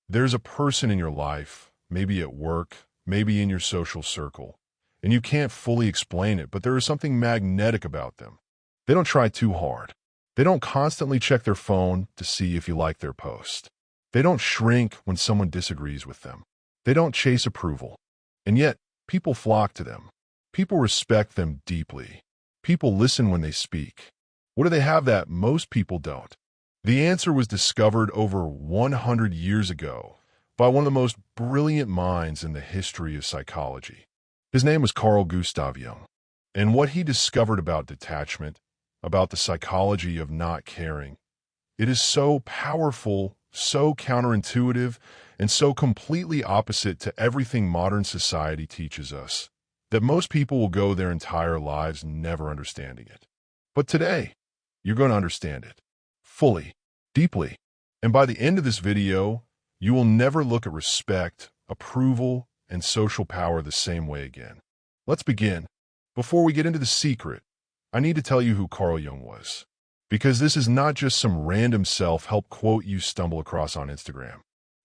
There's a person in your life, maybe at work, maybe in your social circle, and you can't fully explain it, but there is something magnetic about them. They don't try too hard. They don't constantly check their phone to see if you like their post. They don't shrink when someone disagrees with them. They don't chase approval. And yet, people flock to them. People respect them deeply. People listen when they speak. What do they have that most people don't? The answer was discovered over 100 years ago by one of the most brilliant minds in the history of psychology. His name was Carl Gustav Jung. And what he discovered about detachment, about the psychology of not caring, it is so powerful, so counterintuitive, and so completely opposite to everything modern society teaches us that most people will go their entire lives never understanding it. But today, you're going to understand it fully, deeply. And by the end of this video, you will never look at respect, approval, and social power the same way again. Let's begin. Before we get into the secret, I need to tell you who Carl Jung was, because this is not just some random self-help quote you stumble across on Instagram.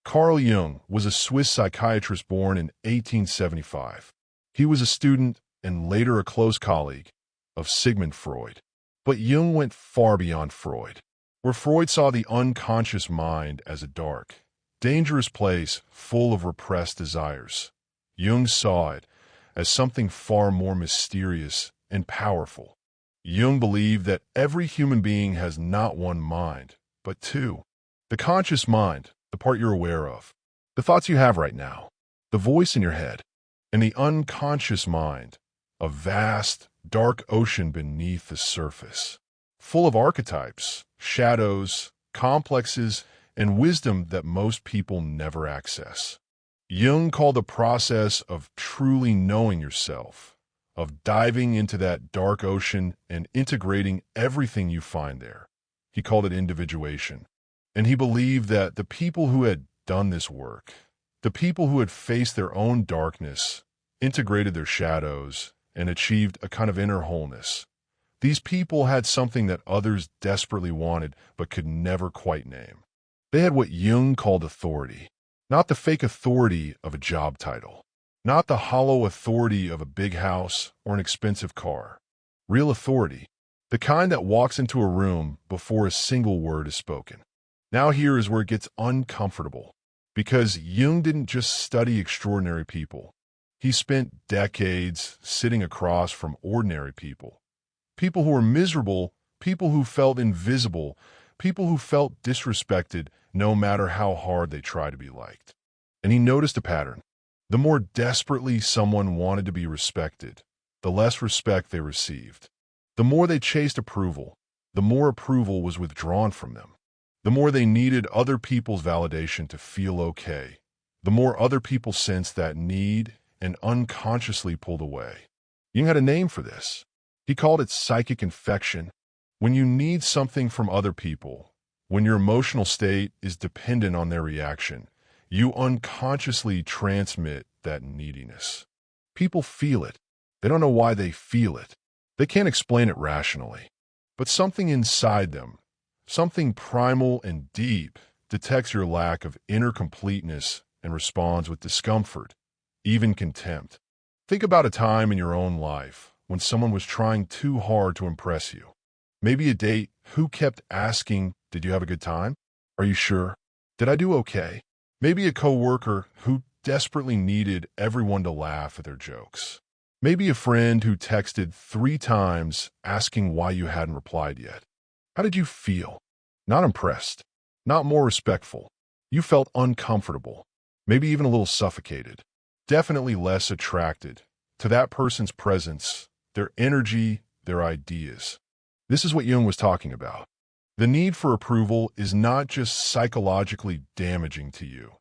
Carl Jung was a Swiss psychiatrist born in 1875. He was a student and later a close colleague of Sigmund Freud. But Jung went far beyond Freud, where Freud saw the unconscious mind as a dark, dangerous place full of repressed desires. Jung saw it as something far more mysterious and powerful. Jung believed that every human being has not one mind, but two. The conscious mind, the part you're aware of, the thoughts you have right now, the voice in your head, and the unconscious mind, a vast, dark ocean beneath the surface, full of archetypes, shadows, complexes, and wisdom that most people never access. Jung called the process of truly knowing yourself, of diving into that dark ocean and integrating everything you find there. He called it individuation. And he believed that the people who had done this work, the people who had faced their own darkness, integrated their shadows, and achieved a kind of inner wholeness, these people had something that others desperately wanted but could never quite name. They had what Jung called authority, not the fake authority of a job title, not the hollow authority of a big house or an expensive car. Real authority, the kind that walks into a room before a single word is spoken. Now here is where it gets uncomfortable, because Jung didn't just study extraordinary people. He spent decades sitting across from ordinary people. People who were miserable, people who felt invisible, people who felt disrespected no matter how hard they tried to be liked. And he noticed a pattern. The more desperately someone wanted to be respected, the less respect they received. The more they chased approval, the more approval was withdrawn from them. The more they needed other people's validation to feel okay, the more other people sensed that need and unconsciously pulled away. Jung had a name for this. He called it psychic infection. When you need something from other people, when your emotional state is dependent on their reaction, you unconsciously transmit that neediness. People feel it. They don't know why they feel it. They can't explain it rationally. But something inside them, something primal and deep, detects your lack of inner completeness and responds with discomfort, even contempt. Think about a time in your own life when someone was trying too hard to impress you. Maybe a date who kept asking, "Did you have a good time? Are you sure? Did I do okay?" Maybe a coworker who desperately needed everyone to laugh at their jokes. Maybe a friend who texted 3 times asking why you hadn't replied yet. How did you feel? Not impressed, not more respectful. You felt uncomfortable, maybe even a little suffocated, definitely less attracted to that person's presence, their energy, their ideas. This is what Jung was talking about. The need for approval is not just psychologically damaging to you.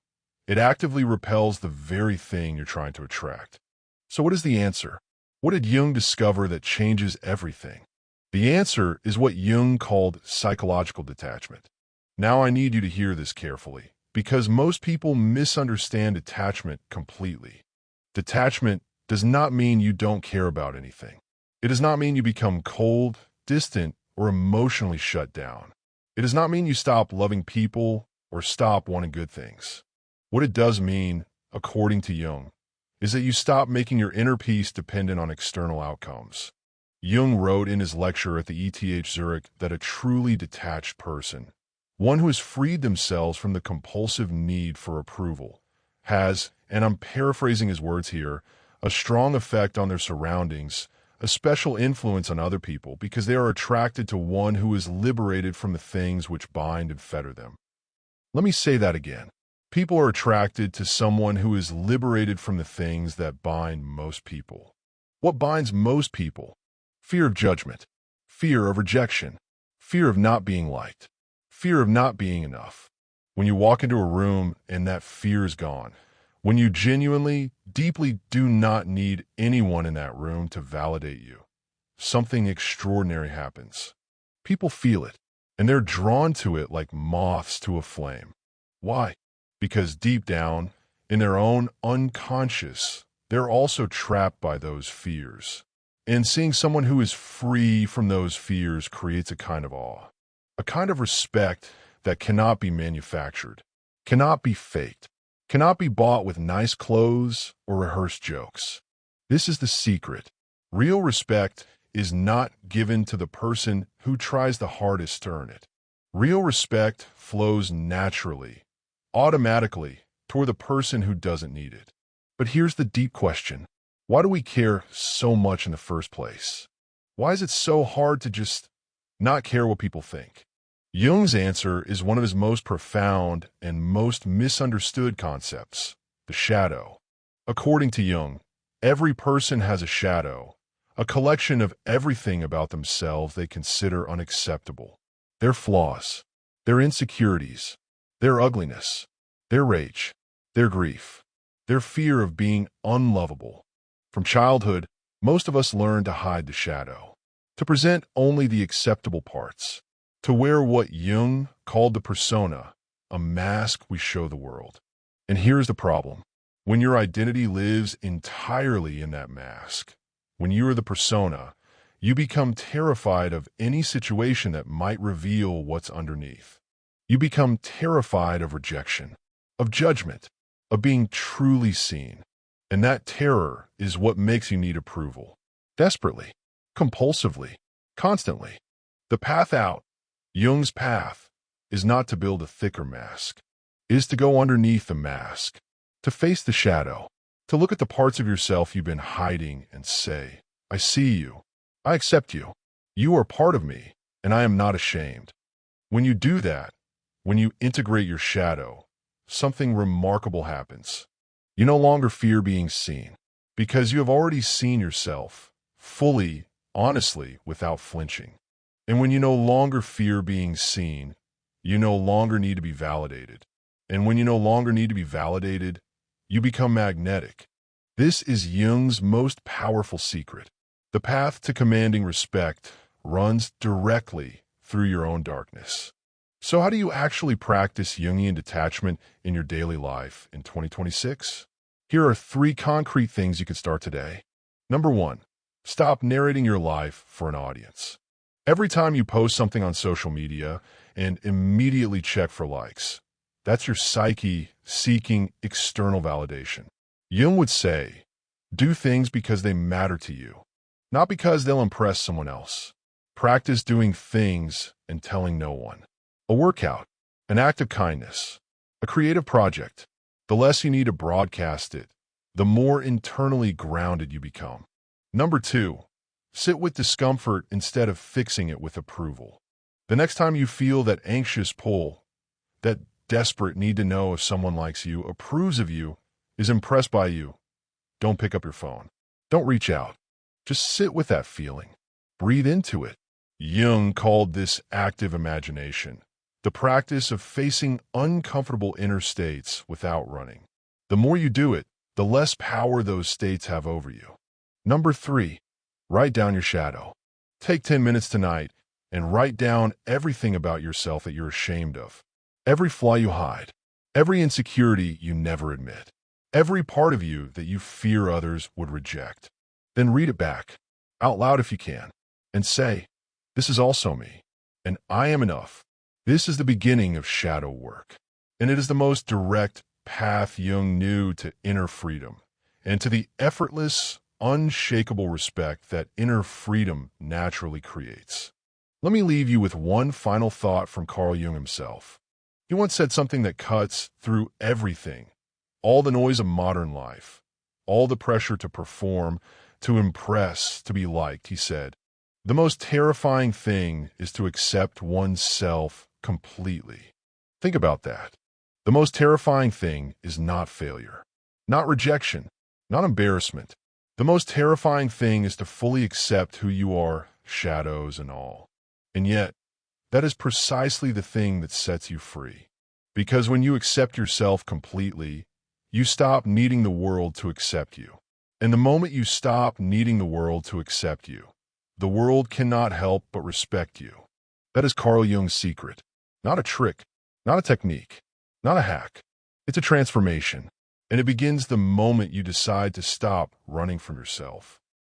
It actively repels the very thing you're trying to attract. So what is the answer? What did Jung discover that changes everything? The answer is what Jung called psychological detachment. Now I need you to hear this carefully, because most people misunderstand detachment completely. Detachment does not mean you don't care about anything. It does not mean you become cold, distant, or emotionally shut down. It does not mean you stop loving people or stop wanting good things. What it does mean, according to Jung, is that you stop making your inner peace dependent on external outcomes. Jung wrote in his lecture at the ETH Zurich that a truly detached person, one who has freed themselves from the compulsive need for approval, has, and I'm paraphrasing his words here, a strong effect on their surroundings, a special influence on other people because they are attracted to one who is liberated from the things which bind and fetter them. Let me say that again. People are attracted to someone who is liberated from the things that bind most people. What binds most people? Fear of judgment, fear of rejection, fear of not being liked, fear of not being enough. When you walk into a room and that fear is gone, when you genuinely, deeply do not need anyone in that room to validate you, something extraordinary happens. People feel it, and they're drawn to it like moths to a flame. Why? Because deep down, in their own unconscious, they're also trapped by those fears. And seeing someone who is free from those fears creates a kind of awe, a kind of respect that cannot be manufactured, cannot be faked, cannot be bought with nice clothes or rehearsed jokes. This is the secret. Real respect is not given to the person who tries the hardest to earn it. Real respect flows naturally, automatically, toward the person who doesn't need it. But here's the deep question. Why do we care so much in the first place? Why is it so hard to just not care what people think? Jung's answer is one of his most profound and most misunderstood concepts, the shadow. According to Jung, every person has a shadow, a collection of everything about themselves they consider unacceptable. Their flaws, their insecurities, their ugliness, their rage, their grief, their fear of being unlovable. From childhood, most of us learn to hide the shadow, to present only the acceptable parts, to wear what Jung called the persona, a mask we show the world. And here's the problem. When your identity lives entirely in that mask, when you are the persona, you become terrified of any situation that might reveal what's underneath. You become terrified of rejection, of judgment, of being truly seen. And that terror is what makes you need approval. Desperately, compulsively, constantly. The path out, Jung's path, is not to build a thicker mask. It is to go underneath the mask, to face the shadow, to look at the parts of yourself you've been hiding and say, I see you. I accept you. You are part of me, and I am not ashamed. When you do that, when you integrate your shadow, something remarkable happens. You no longer fear being seen, because you have already seen yourself, fully, honestly, without flinching. And when you no longer fear being seen, you no longer need to be validated. And when you no longer need to be validated, you become magnetic. This is Jung's most powerful secret. The path to commanding respect runs directly through your own darkness. So how do you actually practice Jungian detachment in your daily life in 2026? Here are 3 concrete things you can start today. Number 1, stop narrating your life for an audience. Every time you post something on social media and immediately check for likes, that's your psyche seeking external validation. Jung would say, do things because they matter to you, not because they'll impress someone else. Practice doing things and telling no one. A workout, an act of kindness, a creative project. The less you need to broadcast it, the more internally grounded you become. Number 2, sit with discomfort instead of fixing it with approval. The next time you feel that anxious pull, that desperate need to know if someone likes you, approves of you, is impressed by you, don't pick up your phone. Don't reach out. Just sit with that feeling. Breathe into it. Jung called this active imagination, the practice of facing uncomfortable inner states without running. The more you do it, the less power those states have over you. Number 3, write down your shadow. Take 10 minutes tonight and write down everything about yourself that you're ashamed of. Every flaw you hide, every insecurity you never admit, every part of you that you fear others would reject. Then read it back, out loud if you can, and say, this is also me, and I am enough. This is the beginning of shadow work, and it is the most direct, path Jung knew to inner freedom and to the effortless, unshakable respect that inner freedom naturally creates. Let me leave you with one final thought from Carl Jung himself. He once said something that cuts through everything, all the noise of modern life, all the pressure to perform, to impress, to be liked. He said, "The most terrifying thing is to accept oneself completely." Think about that. The most terrifying thing is not failure, not rejection, not embarrassment. The most terrifying thing is to fully accept who you are, shadows and all. And yet, that is precisely the thing that sets you free. Because when you accept yourself completely, you stop needing the world to accept you. And the moment you stop needing the world to accept you, the world cannot help but respect you. That is Carl Jung's secret. Not a trick, not a technique, not a hack. It's a transformation. And it begins the moment you decide to stop running from yourself.